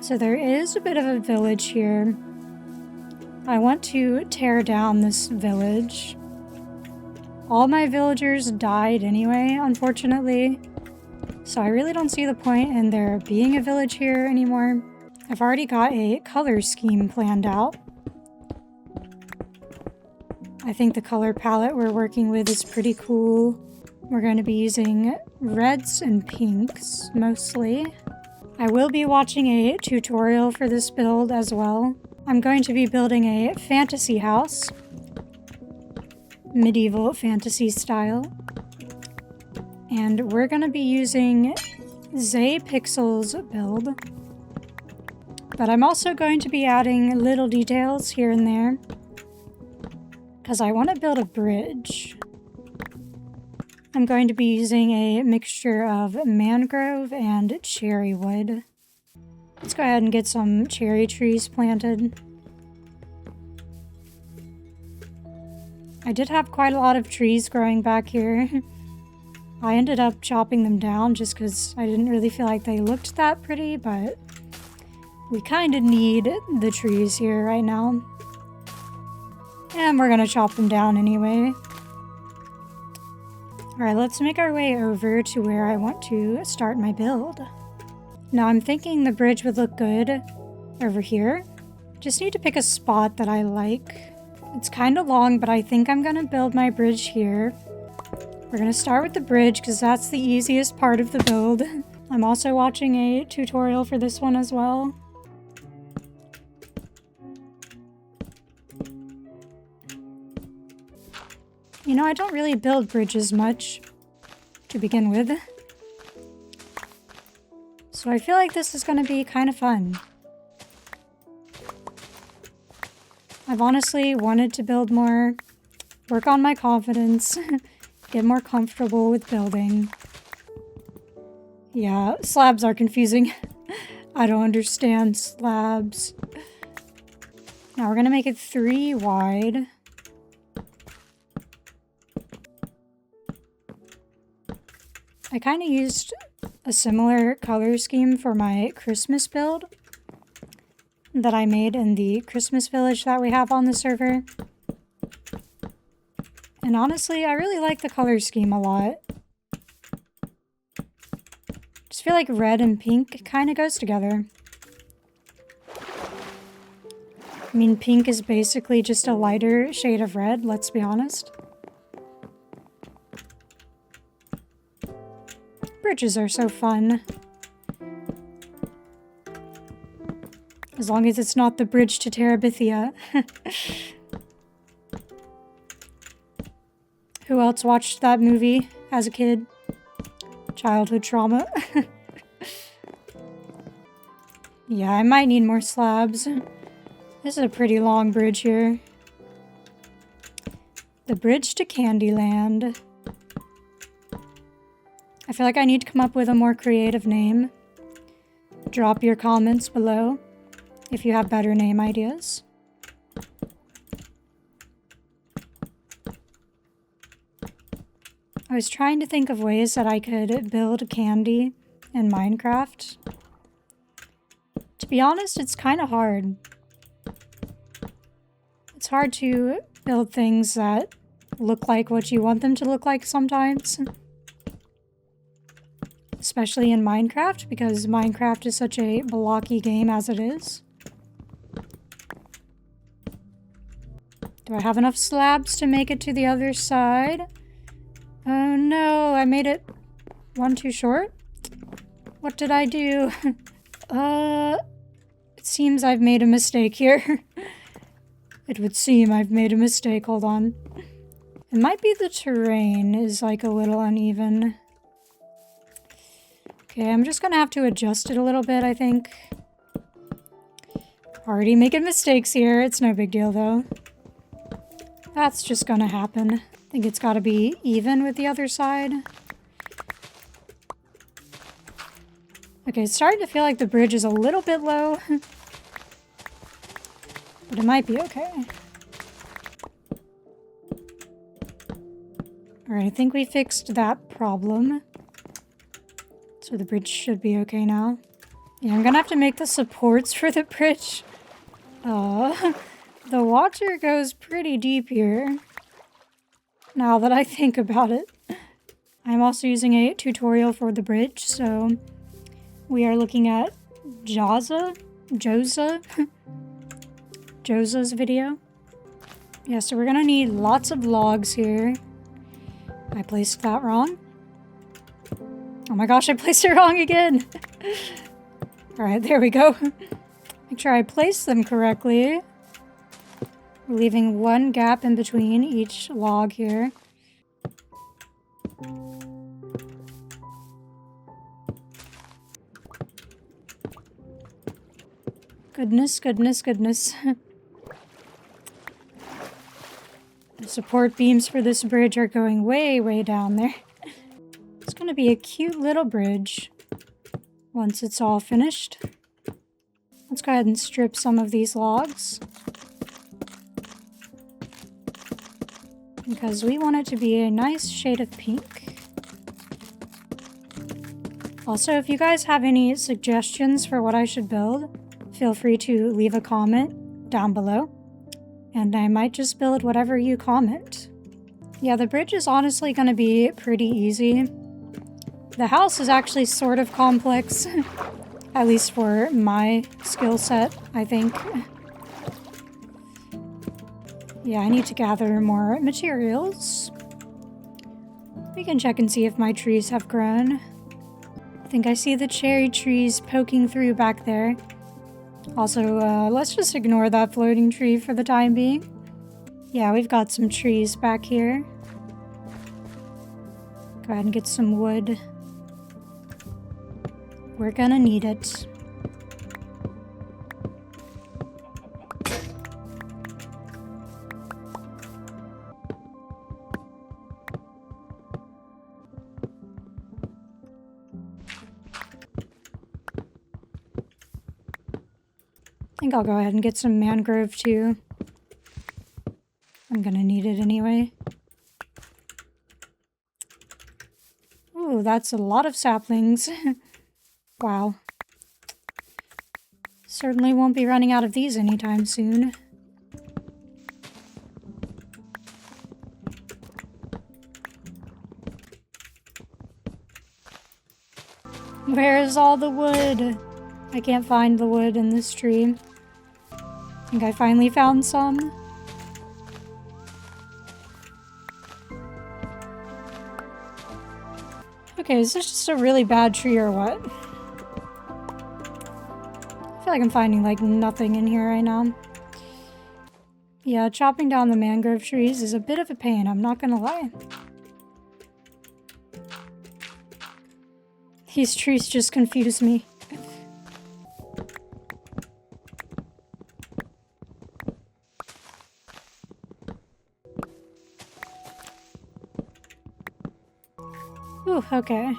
So there is a bit of a village here. I want to tear down this village. All my villagers died anyway, unfortunately. So I really don't see the point in there being a village here anymore. I've already got a color scheme planned out. I think the color palette we're working with is pretty cool. We're going to be using reds and pinks mostly. I will be watching a tutorial for this build as well. I'm going to be building a fantasy house. Medieval fantasy style. And we're going to be using Pixel's build. But I'm also going to be adding little details here and there. Because I want to build a bridge. I'm going to be using a mixture of mangrove and cherry wood. Let's go ahead and get some cherry trees planted. I did have quite a lot of trees growing back here. I ended up chopping them down just because I didn't really feel like they looked that pretty, but we kind of need the trees here right now. And we're gonna chop them down anyway. Alright, let's make our way over to where I want to start my build. Now I'm thinking the bridge would look good over here. Just need to pick a spot that I like. It's kind of long, but I think I'm gonna build my bridge here. We're gonna start with the bridge because that's the easiest part of the build. I'm also watching a tutorial for this one as well. You know, I don't really build bridges much to begin with. So I feel like this is going to be kind of fun. I've honestly wanted to build more, work on my confidence, get more comfortable with building. Yeah, slabs are confusing. I don't understand slabs. Now we're going to make it 3 wide. I kind of used a similar color scheme for my Christmas build that I made in the Christmas village that we have on the server. And honestly, I really like the color scheme a lot. Just feel like red and pink kind of goes together. I mean, pink is basically just a lighter shade of red, let's be honest. Bridges are so fun. As long as it's not the bridge to Terabithia. Who else watched that movie as a kid? Childhood trauma. Yeah, I might need more slabs. This is a pretty long bridge here. The bridge to Candyland. I feel like I need to come up with a more creative name. Drop your comments below if you have better name ideas. I was trying to think of ways that I could build candy in Minecraft. To be honest, it's kind of hard. It's hard to build things that look like what you want them to look like sometimes. Especially in Minecraft, because Minecraft is such a blocky game as it is. Do I have enough slabs to make it to the other side? Oh no, I made it one too short? What did I do? It seems I've made a mistake here. It would seem I've made a mistake, hold on. It might be the terrain is like a little uneven. Okay, I'm just gonna have to adjust it a little bit, I think. Already making mistakes here. It's no big deal, though. That's just gonna happen. I think it's gotta be even with the other side. Okay, it's starting to feel like the bridge is a little bit low. But it might be okay. Alright, I think we fixed that problem. So the bridge should be okay now. Yeah, I'm gonna have to make the supports for the bridge. The water goes pretty deep here. Now that I think about it. I'm also using a tutorial for the bridge, so we are looking at Joza's video. Yeah, so we're gonna need lots of logs here. I placed that wrong. Oh my gosh, I placed it wrong again. Alright, there we go. Make sure I place them correctly. We're leaving one gap in between each log here. Goodness, goodness, goodness. The support beams for this bridge are going way, way down there. It's gonna be a cute little bridge once it's all finished. Let's go ahead and strip some of these logs, because we want it to be a nice shade of pink. Also, if you guys have any suggestions for what I should build, feel free to leave a comment down below, and I might just build whatever you comment. Yeah, the bridge is honestly going to be pretty easy. The house is actually sort of complex, at least for my skill set, I think. Yeah, I need to gather more materials. We can check and see if my trees have grown. I think I see the cherry trees poking through back there. Also, let's just ignore that floating tree for the time being. Yeah, we've got some trees back here. Go ahead and get some wood. We're gonna need it. I think I'll go ahead and get some mangrove too. I'm gonna need it anyway. Ooh, that's a lot of saplings. Wow. Certainly won't be running out of these anytime soon. Where's all the wood? I can't find the wood in this tree. I think I finally found some. Okay, is this just a really bad tree or what? I feel like I'm finding like nothing in here right now. Yeah, chopping down the mangrove trees is a bit of a pain, I'm not gonna lie. These trees just confuse me. Ooh, okay.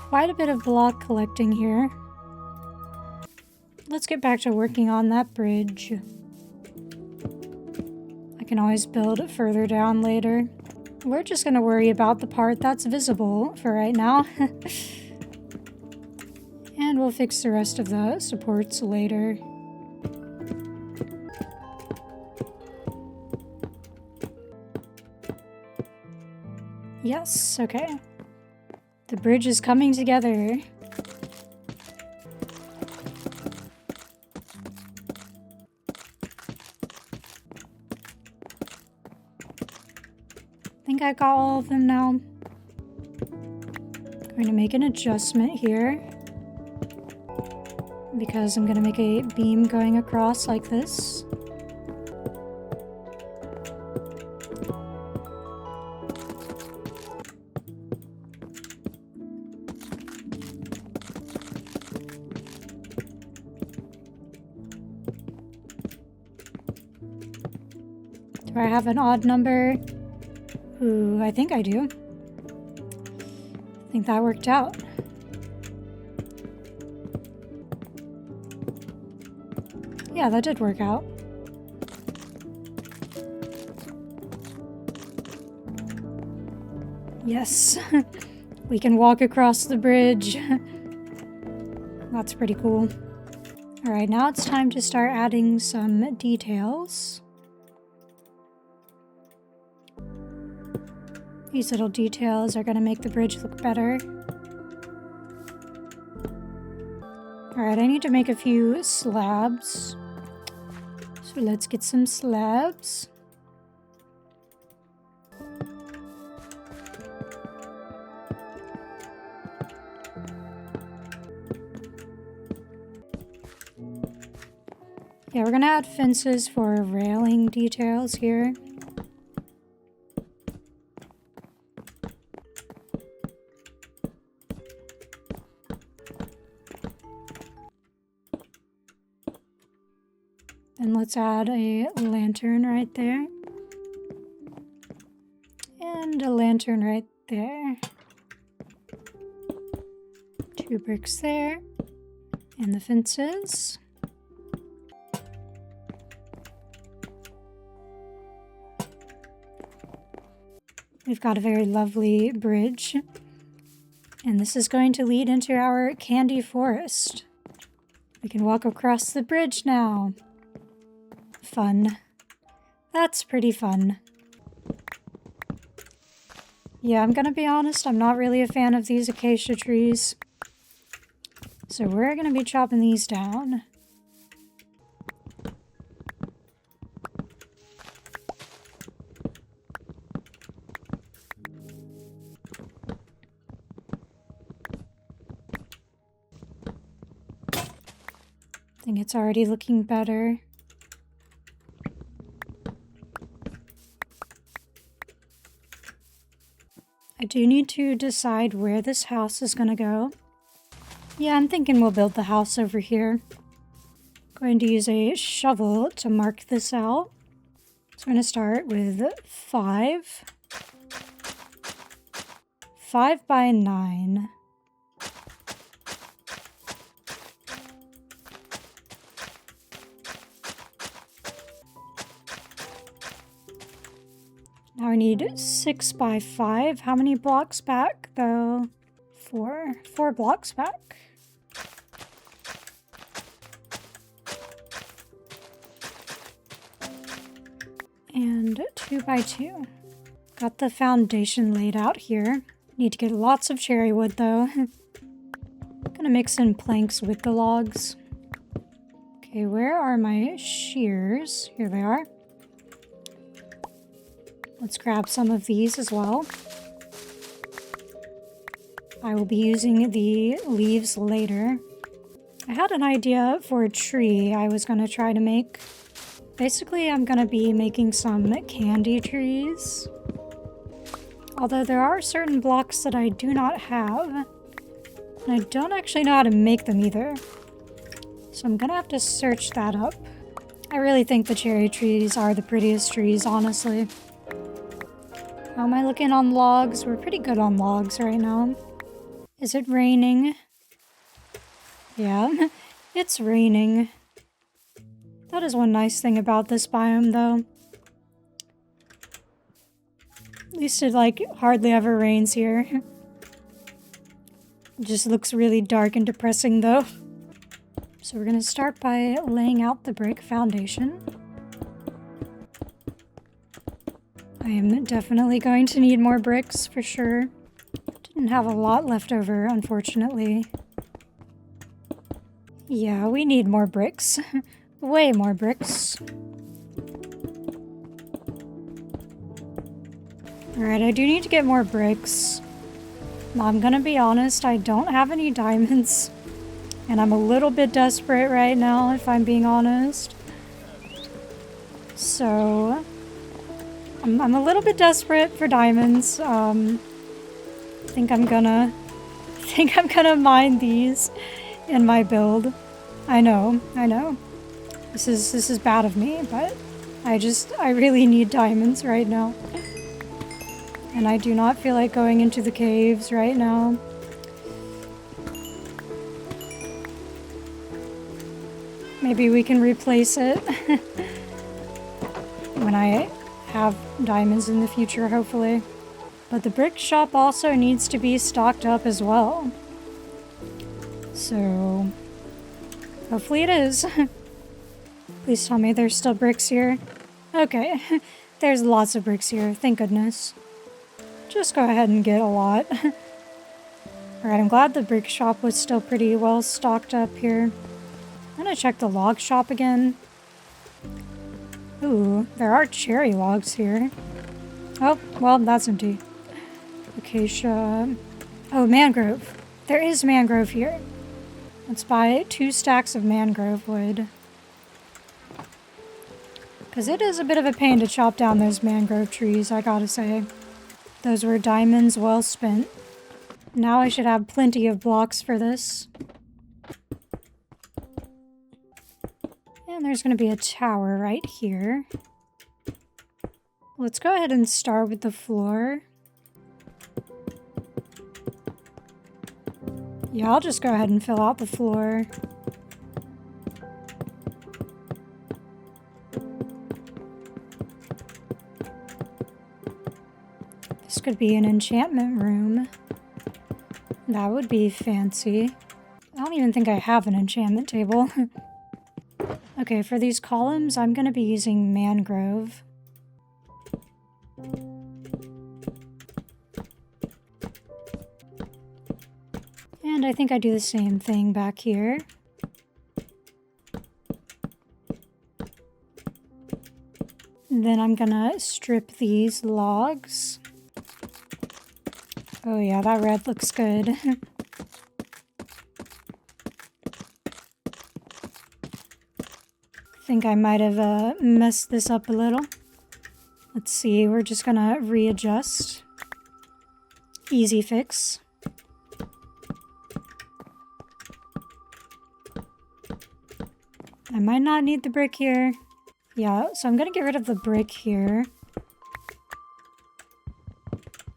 Quite a bit of block collecting here. Let's get back to working on that bridge. I can always build further down later. We're just gonna worry about the part that's visible for right now. And we'll fix the rest of the supports later. Yes, okay. The bridge is coming together. I think I got all of them now. Going to make an adjustment here, because I'm going to make a beam going across like this. Do I have an odd number? Ooh, I think I do. I think that worked out. Yeah, that did work out. Yes, we can walk across the bridge. That's pretty cool. Alright, now it's time to start adding some details. These little details are going to make the bridge look better. Alright, I need to make a few slabs. So let's get some slabs. Yeah, we're gonna add fences for railing details here. And let's add a lantern right there. And a lantern right there. 2 bricks there. And the fences. We've got a very lovely bridge. And this is going to lead into our candy forest. We can walk across the bridge now. Fun. That's pretty fun. Yeah, I'm gonna be honest, I'm not really a fan of these acacia trees. So we're gonna be chopping these down. I think it's already looking better. I do need to decide where this house is gonna go. Yeah, I'm thinking we'll build the house over here. Going to use a shovel to mark this out. So I'm gonna start with 5. 5 by 9. Now I need 6 by 5. How many blocks back, though? 4. 4 blocks back. And 2 by 2. Got the foundation laid out here. Need to get lots of cherry wood, though. Gonna mix in planks with the logs. Okay, where are my shears? Here they are. Let's grab some of these as well. I will be using the leaves later. I had an idea for a tree I was going to try to make. Basically, I'm going to be making some candy trees. Although there are certain blocks that I do not have. And I don't actually know how to make them either. So I'm going to have to search that up. I really think the cherry trees are the prettiest trees, honestly. How am I looking on logs? We're pretty good on logs right now. Is it raining? Yeah, it's raining. That is one nice thing about this biome, though. At least it, like, hardly ever rains here. It just looks really dark and depressing, though. So we're gonna start by laying out the brick foundation. I am definitely going to need more bricks, for sure. Didn't have a lot left over, unfortunately. Yeah, we need more bricks. Way more bricks. Alright, I do need to get more bricks. I'm gonna be honest, I don't have any diamonds. And I'm a little bit desperate right now, if I'm being honest. So I'm a little bit desperate for diamonds. I think I'm gonna mine these in my build. I know. This is bad of me, but I really need diamonds right now. And I do not feel like going into the caves right now. Maybe we can replace it when I have diamonds in the future, hopefully. But the brick shop also needs to be stocked up as well. So Hopefully it is. Please tell me there's still bricks here. Okay, there's lots of bricks here, thank goodness. Just go ahead and get a lot. Alright, I'm glad the brick shop was still pretty well stocked up here. I'm gonna check the log shop again. Ooh, there are cherry logs here. Oh, well, that's empty. Acacia. Oh, mangrove. There is mangrove here. Let's buy 2 stacks of mangrove wood. Because it is a bit of a pain to chop down those mangrove trees, I gotta say. Those were diamonds well spent. Now I should have plenty of blocks for this. And there's going to be a tower right here. Let's go ahead and start with the floor. Yeah, I'll just go ahead and fill out the floor. This could be an enchantment room. That would be fancy. I don't even think I have an enchantment table. Okay, for these columns, I'm going to be using mangrove. And I think I do the same thing back here. Then I'm going to strip these logs. Oh yeah, that red looks good. I think I might have messed this up a little. Let's see, we're just gonna readjust. Easy fix. I might not need the brick here. Yeah, so I'm gonna get rid of the brick here.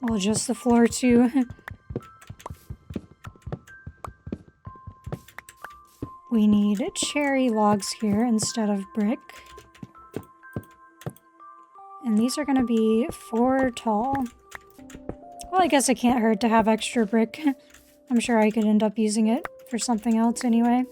I'll adjust the floor too. We need cherry logs here instead of brick. And these are going to be 4 tall. Well, I guess it can't hurt to have extra brick. I'm sure I could end up using it for something else anyway.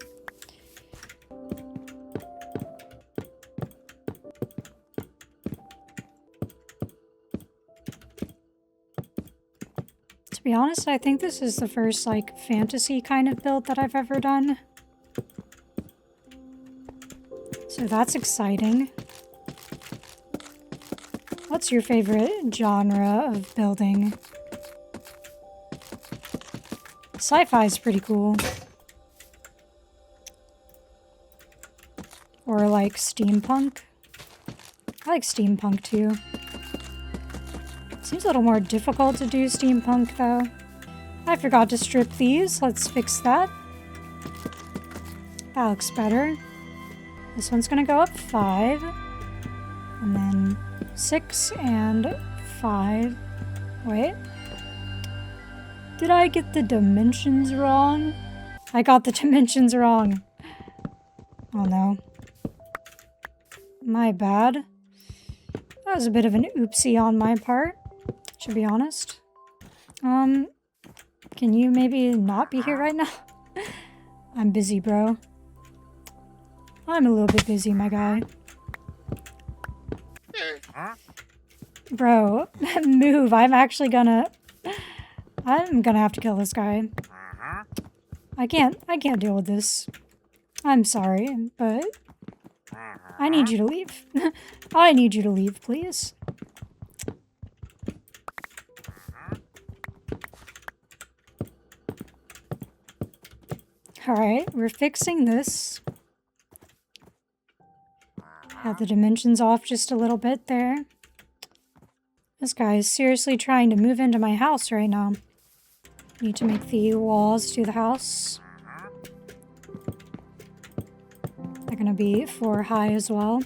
To be honest, I think this is the first, like, fantasy kind of build that I've ever done. So that's exciting. What's your favorite genre of building? Sci-fi is pretty cool. Or like steampunk. I like steampunk too. Seems a little more difficult to do steampunk though. I forgot to strip these. Let's fix that. That looks better. This one's gonna go up 5. And then 6 and 5. Wait. Did I get the dimensions wrong? I got the dimensions wrong. Oh no. My bad. That was a bit of an oopsie on my part, to be honest. Can you maybe not be here right now? I'm busy, bro. I'm a little bit busy, my guy. Bro, move. I'm gonna have to kill this guy. I can't deal with this. I'm sorry, but I need you to leave. I need you to leave, please. Alright, we're fixing this. Have the dimensions off just a little bit there. This guy is seriously trying to move into my house right now. Need to make the walls to the house. They're gonna be 4 high as well.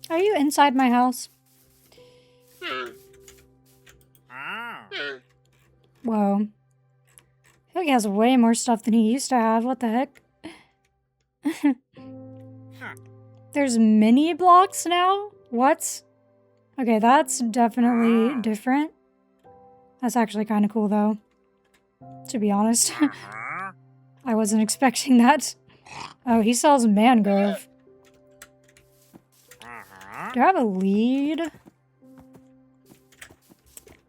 Are you inside my house? Whoa. I feel like he has way more stuff than he used to have. What the heck? There's mini blocks now? What? Okay, that's definitely different. That's actually kind of cool, though. To be honest. I wasn't expecting that. Oh, he sells mangrove. Do I have a lead?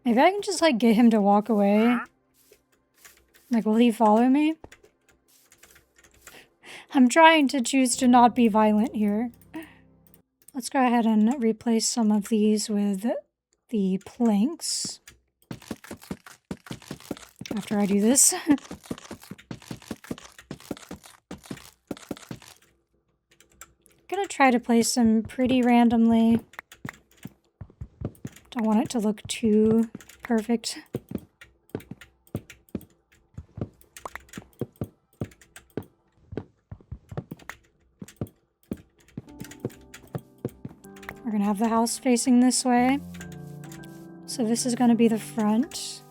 Maybe I can just, like, get him to walk away. Like, will he follow me? I'm trying to choose to not be violent here. Let's go ahead and replace some of these with the planks. After I do this. Gonna try to place them pretty randomly. Don't want it to look too perfect. We're gonna have the house facing this way. So this is gonna be the front.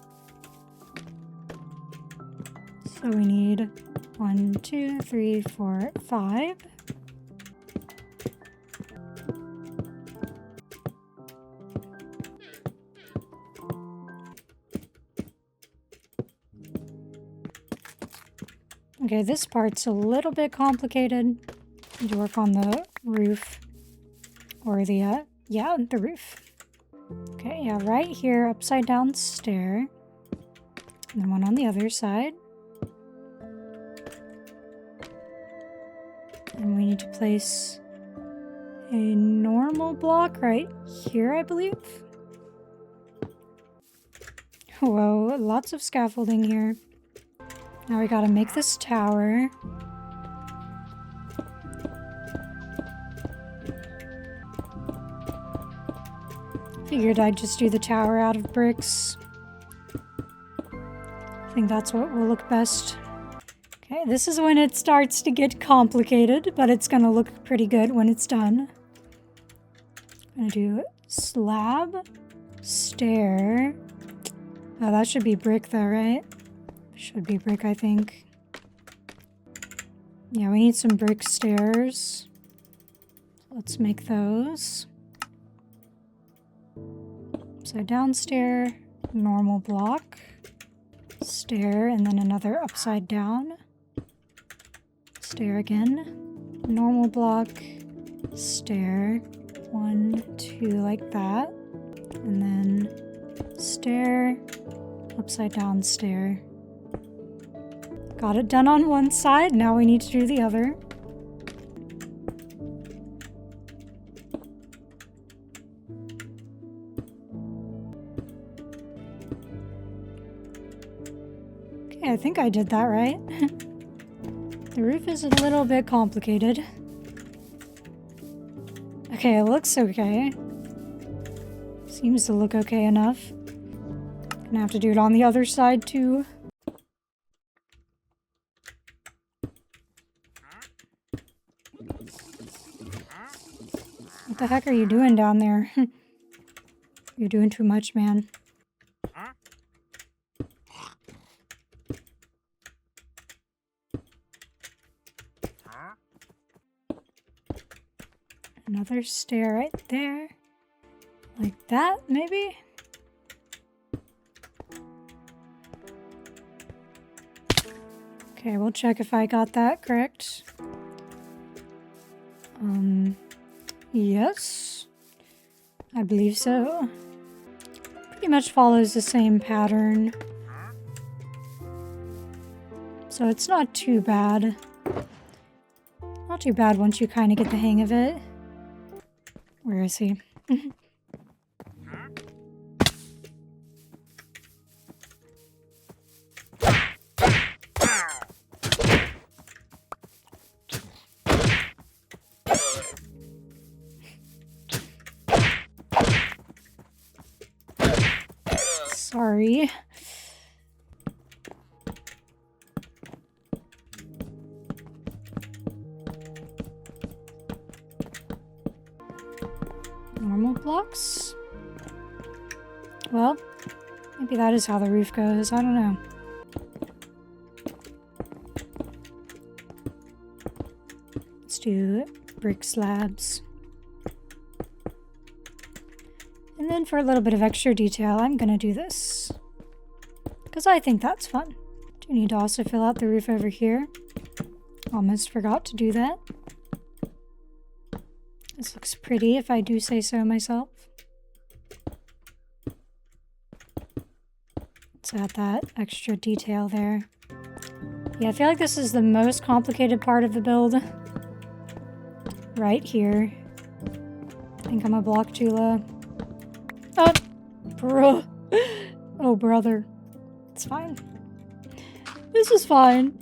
So we need 1, 2, 3, 4, 5. Okay, this part's a little bit complicated. Need to work on the roof. Or the, yeah, the roof. Okay, yeah, right here, upside down stair. And then one on the other side. And we need to place a normal block right here, I believe. Whoa, lots of scaffolding here. Now we gotta make this tower. Figured I'd just do the tower out of bricks. I think that's what will look best. Okay, this is when it starts to get complicated, but it's gonna look pretty good when it's done. I'm gonna do slab, stair. Oh, that should be brick though, right? Should be brick, I think. Yeah, we need some brick stairs. Let's make those. Upside down stair, normal block, stair, and then another upside down. Stair again, normal block, stair, 1, 2, like that. And then stair, upside down stair. Got it done on one side, now we need to do the other. Okay, I think I did that right. The roof is a little bit complicated. Okay, it looks okay. Seems to look okay enough. Gonna have to do it on the other side too. What the heck are you doing down there? You're doing too much, man. Another stair right there. Like that, maybe? Okay, we'll check if I got that correct. Yes. I believe so. Pretty much follows the same pattern. So it's not too bad. Not too bad once you kind of get the hang of it. Where is he? Sorry. Normal blocks? Well, maybe that is how the roof goes. I don't know. Let's do brick slabs. And then for a little bit of extra detail, I'm gonna do this. Because I think that's fun. Do need to also fill out the roof over here. Almost forgot to do that. This looks pretty if I do say so myself. Let's add that extra detail there. Yeah, I feel like this is the most complicated part of the build. Right here. I think I'm a block too low. Oh, bro. Oh, brother. It's fine. This is fine.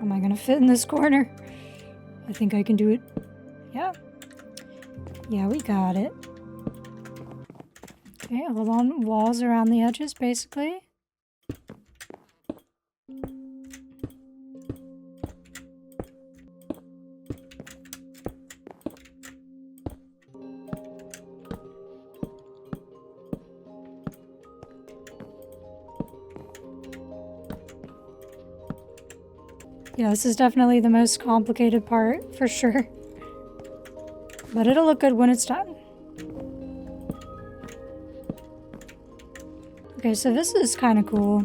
Am I gonna fit in this corner? I think I can do it. Yeah. Yeah, we got it. Okay, hold on. Walls around the edges, basically. Yeah, this is definitely the most complicated part, for sure. But it'll look good when it's done. Okay, so this is kind of cool.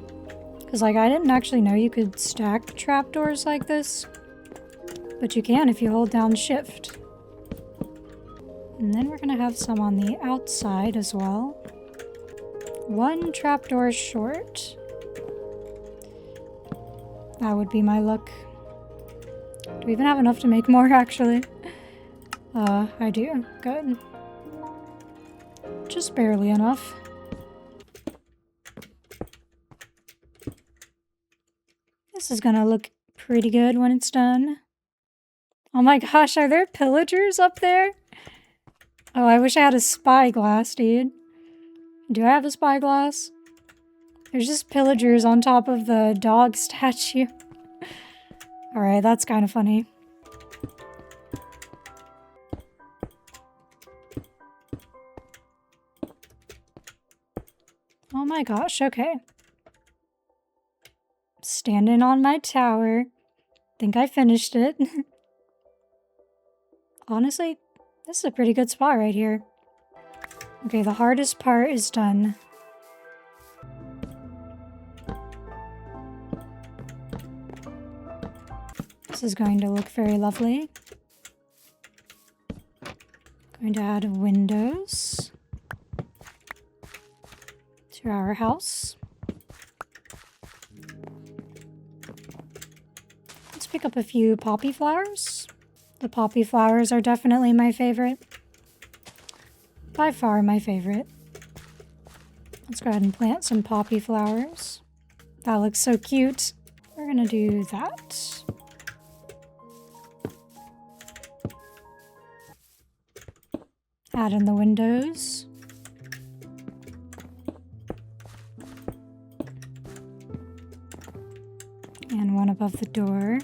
Because, like, I didn't actually know you could stack trapdoors like this. But you can if you hold down Shift. And then we're going to have some on the outside as well. One trapdoor short. That would be my luck. Do we even have enough to make more, actually? I do. Good. Just barely enough. This is gonna look pretty good when it's done. Oh my gosh, are there pillagers up there? Oh, I wish I had a spyglass, dude. Do I have a spyglass? There's just pillagers on top of the dog statue. Alright, that's kind of funny. Oh my gosh, okay. Standing on my tower. Think I finished it. Honestly, this is a pretty good spot right here. Okay, the hardest part is done. This is going to look very lovely. Going to add windows to our house. Let's pick up a few poppy flowers. The poppy flowers are definitely my favorite. By far my favorite. Let's go ahead and plant some poppy flowers. That looks so cute. We're gonna do that. Add in the windows. And one above the door.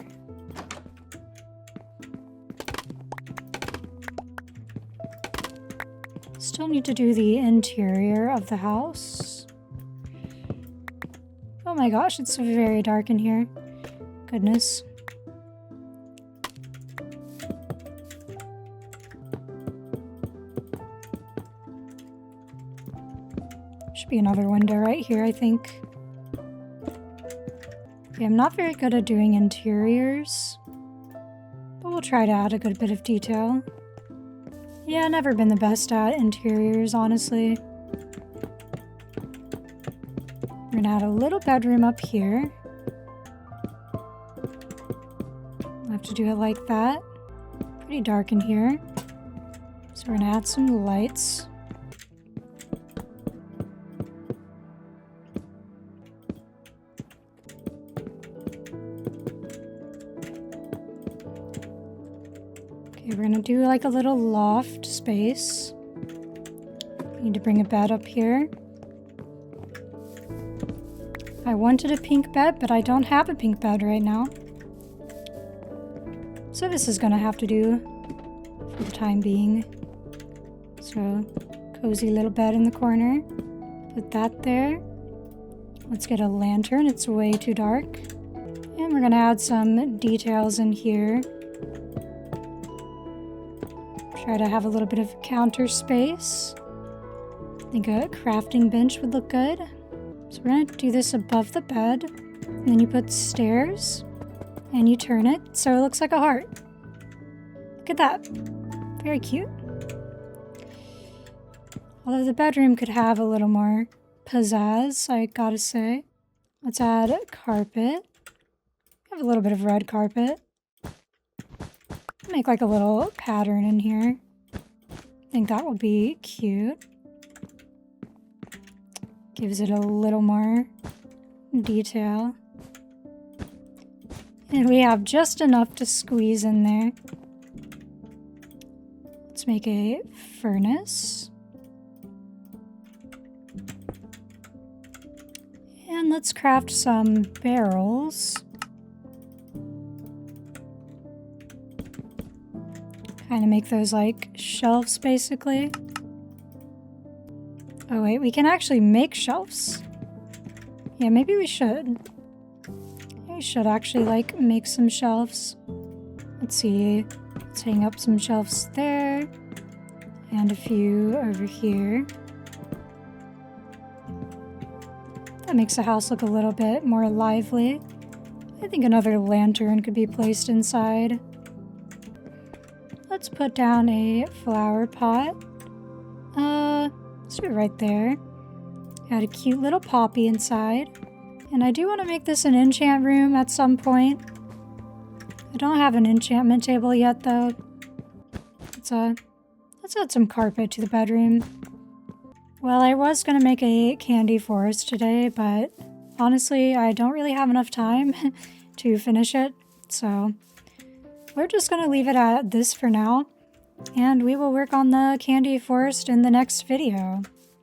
Still need to do the interior of the house. Oh my gosh, it's very dark in here. Goodness. Should be another window right here, I think. Okay, I'm not very good at doing interiors, but we'll try to add a good bit of detail. Yeah, never been the best at interiors, honestly. We're gonna add a little bedroom up here. I'll have to do it like that. Pretty dark in here. So we're gonna add some lights. Okay, we're gonna do like a little loft space. Need to bring a bed up here. I wanted a pink bed, but I don't have a pink bed right now. So this is gonna have to do for the time being. So, cozy little bed in the corner. Put that there. Let's get a lantern. It's way too dark. And we're gonna add some details in here. Try to have a little bit of counter space. I think a crafting bench would look good. So we're gonna do this above the bed. And then you put stairs and you turn it so it looks like a heart. Look at that. Very cute. Although the bedroom could have a little more pizzazz, I gotta say. Let's add carpet. Have a little bit of red carpet. Make like a little pattern in here. I think that will be cute. Gives it a little more detail. And we have just enough to squeeze in there. Let's make a furnace. And let's craft some barrels. Kind of make those like shelves basically. Oh wait, we can actually make shelves. Yeah, maybe we should. We should actually like make some shelves. Let's see. Let's hang up some shelves there. And a few over here. That makes the house look a little bit more lively. I think another lantern could be placed inside. Let's put down a flower pot. Let's do it right there. Add a cute little poppy inside. And I do want to make this an enchant room at some point. I don't have an enchantment table yet though. Let's add some carpet to the bedroom. Well, I was going to make a candy forest today, but honestly, I don't really have enough time to finish it. So we're just going to leave it at this for now. And we will work on the candy forest in the next video.